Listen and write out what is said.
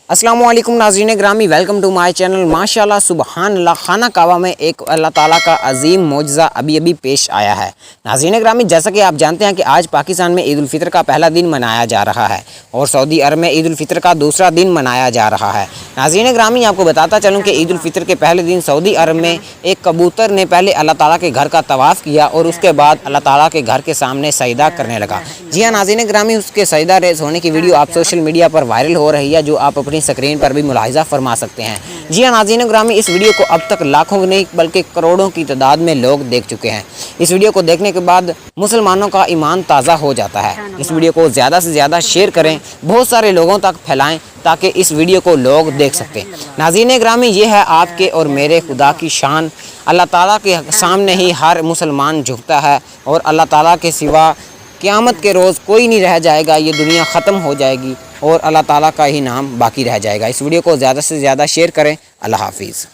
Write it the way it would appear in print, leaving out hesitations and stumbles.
अस्सलामुअलैकुम नाज़रीन ग्रामी, वेलकम टू माय चैनल। माशाल्लाह सुबहान अल्लाह, खाना काबा में एक अल्लाह ताला का अजीम मौजज़ा अभी पेश आया है। नाज़रीन ग्रामी, जैसा कि आप जानते हैं कि आज पाकिस्तान में ईद उल फितर का पहला दिन मनाया जा रहा है और सऊदी अरब में ईद उल फितर का दूसरा दिन मनाया जा रहा है। नाज़रीन ग्रामी, आपको बताता चलूँ कि ईद उल फितर के पहले दिन सऊदी अरब में एक कबूतर ने पहले अल्लाह ताला के घर का तवाफ़ किया और उसके बाद अल्लाह ताला के घर के सामने सजदा करने लगा। जी हाँ नाज़रीन ग्रामी, उसके सजदा रेज़ होने की वीडियो आप सोशल मीडिया पर वायरल हो रही है, जो आप अपनी स्क्रीन पर भी मुलाहिज़ा फरमा सकते हैं। जी हाँ नाज़रीन ग्रामी, इस वीडियो को अब तक लाखों नहीं बल्कि करोड़ों की तादाद में लोग देख चुके हैं। इस वीडियो को देखने के बाद मुसलमानों का ईमान ताज़ा हो जाता है। इस वीडियो को ज़्यादा से ज़्यादा शेयर करें, बहुत सारे लोगों तक फैलाएं ताकि इस वीडियो को लोग देख सकें। नाज़रीन ग्रामी, ये है आपके और मेरे खुदा की शान। अल्लाह ताला के सामने ही हर मुसलमान झुकता है और अल्लाह ताला के सिवा क़यामत के रोज़ कोई नहीं रह जाएगा। ये दुनिया ख़त्म हो जाएगी और अल्लाह ताला का ही नाम बाकी रह जाएगा। इस वीडियो को ज़्यादा से ज़्यादा शेयर करें। अल्लाह हाफिज़।